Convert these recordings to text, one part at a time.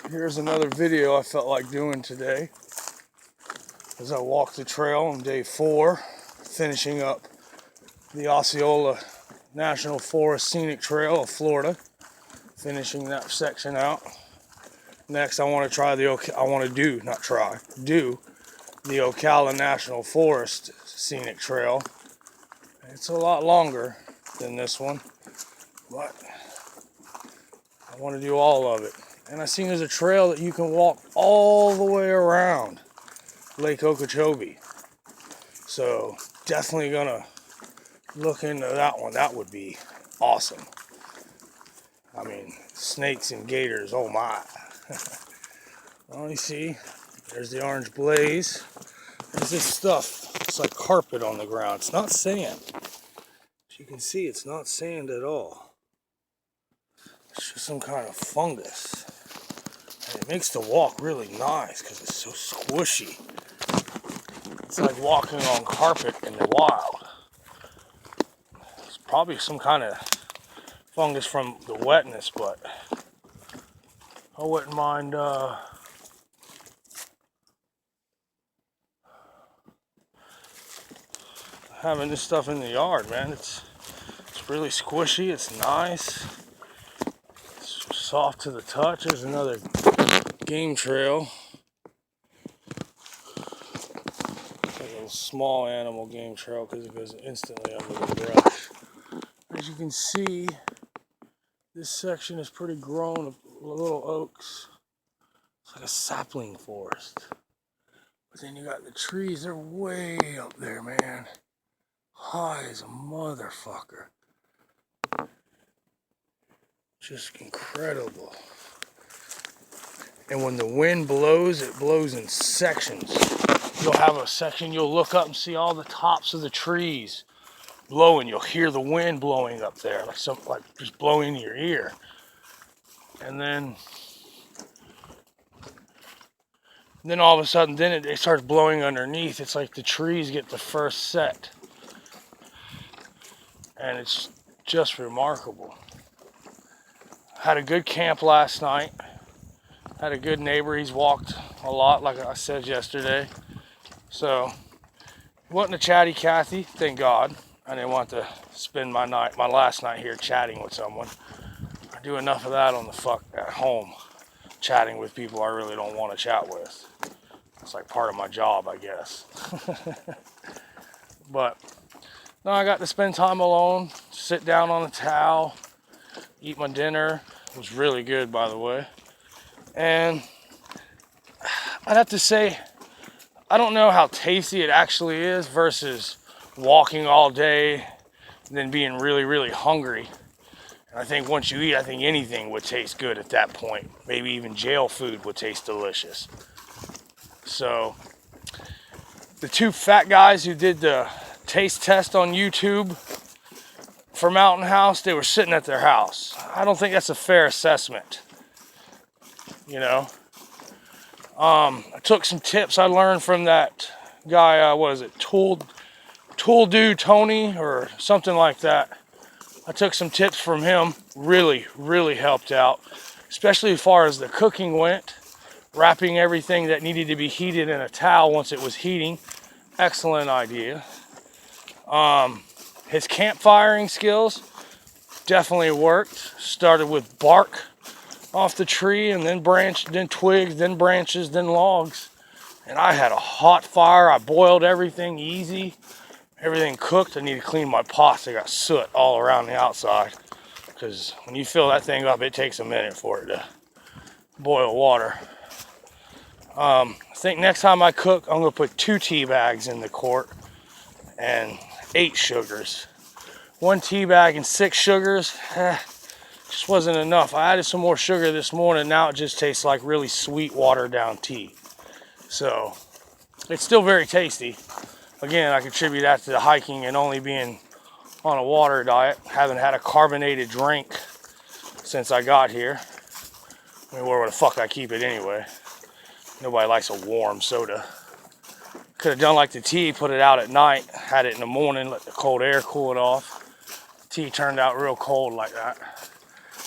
Here's another video I felt like doing today as I walked the trail on day 4, finishing up the Osceola National Forest Scenic Trail of Florida, finishing that section out. Next, I want to try the Ocala National Forest Scenic Trail. It's a lot longer than this one, but I want to do all of it. And I seen there's a trail that you can walk all the way around Lake Okeechobee. So definitely gonna look into that one. That would be awesome. I mean, snakes and gators, oh my. Well, you see, there's the orange blaze. There's this stuff. It's like carpet on the ground. It's not sand. As you can see, it's not sand at all. It's just some kind of fungus. And it makes the walk really nice because it's so squishy. It's like walking on carpet in the wild. It's probably some kind of fungus from the wetness, but I wouldn't mind having this stuff in the yard, man. It's really squishy. It's nice. It's soft to the touch. There's another game trail. It's like a small animal game trail because it goes instantly under the brush. As you can see, this section is pretty grown, little oaks. It's like a sapling forest. But then you got the trees, they're way up there, man. High as a motherfucker. Just incredible. And when the wind blows, it blows in sections. You'll have a section, you'll look up and see all the tops of the trees blowing. You'll hear the wind blowing up there, like just blowing in your ear. And then all of a sudden, it starts blowing underneath. It's like the trees get the first set. And it's just remarkable. Had a good camp last night. Had a good neighbor. He's walked a lot, like I said yesterday. So, it wasn't a chatty Cathy, thank God. I didn't want to spend my last night here chatting with someone. I do enough of that at home, chatting with people I really don't want to chat with. It's like part of my job, I guess. But no, I got to spend time alone, sit down on a towel, eat my dinner. It was really good, by the way. And I'd have to say, I don't know how tasty it actually is versus walking all day and then being really, really hungry. And I think once you eat, I think anything would taste good at that point. Maybe even jail food would taste delicious. So, the 2 fat guys who did the taste test on YouTube for Mountain House, they were sitting at their house. I don't think that's a fair assessment. You know? I took some tips I learned from that guy, Tool Dude Tony or something like that. I took some tips from him, really, really helped out, especially as far as the cooking went, wrapping everything that needed to be heated in a towel once it was heating. Excellent idea. His campfiring skills definitely worked. Started with bark off the tree and then then twigs, then branches, then logs. And I had a hot fire. I boiled everything easy. Everything cooked. I need to clean my pots. They got soot all around the outside. Because when you fill that thing up, it takes a minute for it to boil water. I think next time I cook, I'm going to put 2 tea bags in the quart and 8 sugars. 1 tea bag and 6 sugars, just wasn't enough. I added some more sugar this morning. Now it just tastes like really sweet, watered down tea. So, it's still very tasty. Again, I contribute that to the hiking and only being on a water diet. Haven't had a carbonated drink since I got here. I mean, where the fuck I keep it anyway? Nobody likes a warm soda. Could have done like the tea, put it out at night, had it in the morning, let the cold air cool it off. Tea turned out real cold like that.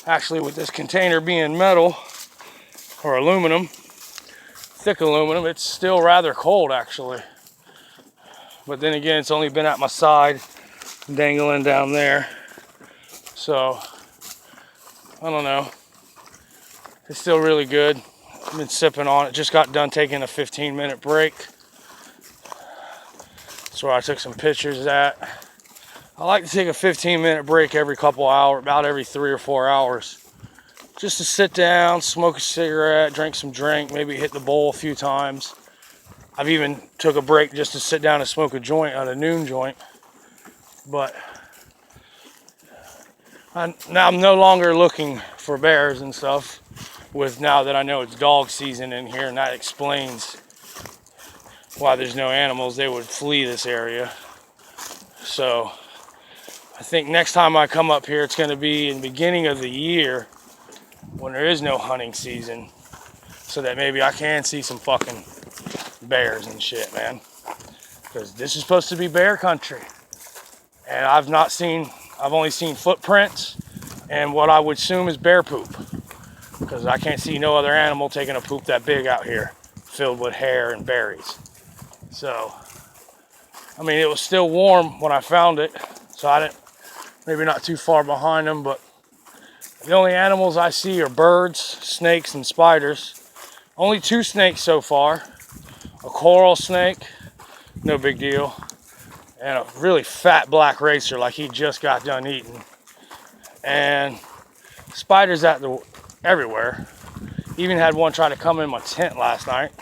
Actually, with this container being metal, or aluminum, thick aluminum. It's still rather cold actually. But then again, it's only been at my side, dangling down there. So, I don't know. It's still really good. I've been sipping on it. Just got done taking a 15-minute break. That's where I took some pictures at. I like to take a 15-minute break every couple hours, about every 3 or 4 hours. Just to sit down, smoke a cigarette, drink some drink, maybe hit the bowl a few times. I've even took a break just to sit down and smoke a joint on a noon joint. But now I'm no longer looking for bears and stuff, now that I know it's dog season in here, and that explains why there's no animals. They would flee this area. So I think next time I come up here, it's going to be in the beginning of the year when there is no hunting season, so that maybe I can see some fucking bears and shit, man. Because this is supposed to be bear country. And I've only seen footprints and what I would assume is bear poop. Because I can't see no other animal taking a poop that big out here, filled with hair and berries. So, I mean, it was still warm when I found it, so I didn't, maybe not too far behind them, but the only animals I see are birds, snakes, and spiders. Only 2 snakes so far. A coral snake, no big deal, and a really fat black racer like he just got done eating. And spiders everywhere. Even had one try to come in my tent last night.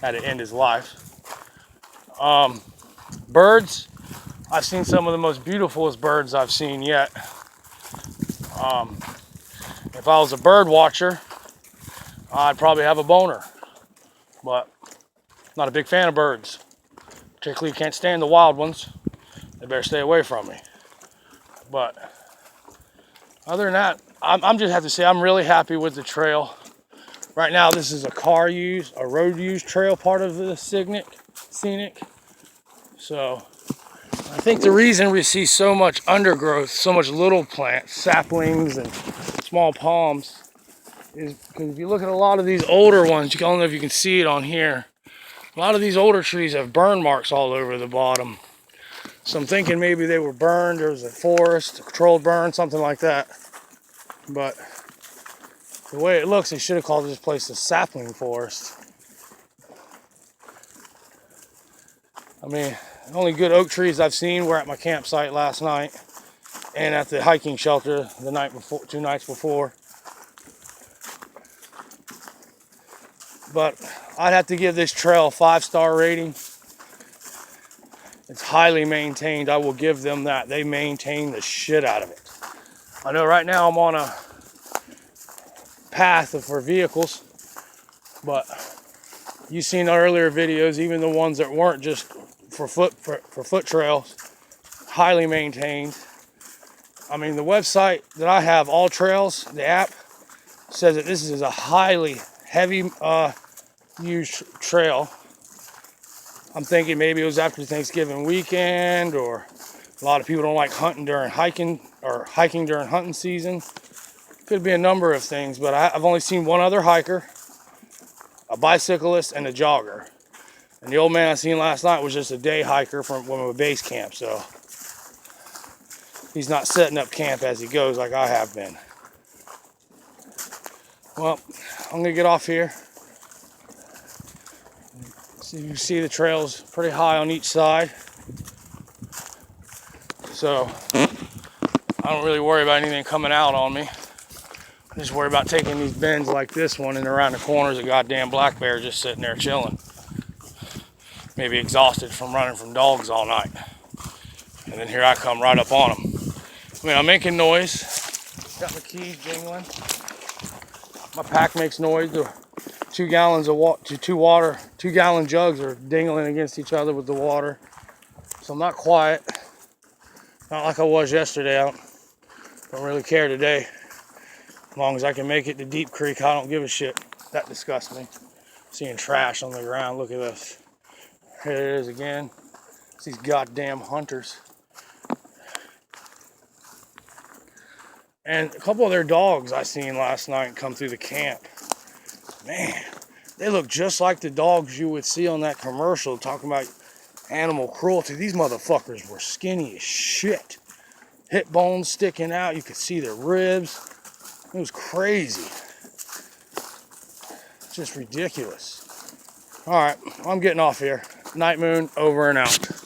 Had to end his life. Birds, I've seen some of the most beautifulest birds I've seen yet. If I was a bird watcher, I'd probably have a boner. But not a big fan of birds. Particularly can't stand the wild ones. They better stay away from me. But other than that, I'm just have to say I'm really happy with the trail. Right now, this is a road use trail, part of the scenic. So I think the reason we see so much undergrowth, so much little plants, saplings and small palms, is because if you look at a lot of these older ones, I don't know if you can see it on here, a lot of these older trees have burn marks all over the bottom. So I'm thinking maybe they were burned, there was a forest, a controlled burn, something like that. But the way it looks, they should have called this place a sapling forest. I mean, the only good oak trees I've seen were at my campsite last night and at the hiking shelter the night before, 2 nights before. But I'd have to give this trail a 5-star rating. It's highly maintained. I will give them that. They maintain the shit out of it. I know right now I'm on a path for vehicles, but you've seen earlier videos, even the ones that weren't just for foot trails, highly maintained. I mean, the website that I have, All Trails, the app, says that this is a highly heavy used trail. I'm thinking maybe it was after Thanksgiving weekend, or a lot of people don't like hunting during hiking during hunting season. Could be a number of things, but I've only seen one other hiker, a bicyclist, and a jogger. And the old man I seen last night was just a day hiker from one of my base camp, so he's not setting up camp as he goes like I have been. Well, I'm gonna get off here. So you can see the trail's pretty high on each side. So I don't really worry about anything coming out on me. I just worry about taking these bends like this one, and around the corners a goddamn black bear just sitting there chilling. Maybe exhausted from running from dogs all night. And then here I come right up on them. I mean, I'm making noise. Got my keys jingling. My pack makes noise. The 2 gallons of water, 2 gallon jugs are dingling against each other with the water. So I'm not quiet. Not like I was yesterday. I don't really care today. As long as I can make it to Deep Creek, I don't give a shit. That disgusts me. Seeing trash on the ground. Look at this. Here it is again. It's these goddamn hunters. And a couple of their dogs I seen last night come through the camp. Man, they look just like the dogs you would see on that commercial talking about animal cruelty. These motherfuckers were skinny as shit. Hip bones sticking out. You could see their ribs. It was crazy. Just ridiculous. All right, I'm getting off here. Night Moon, over and out.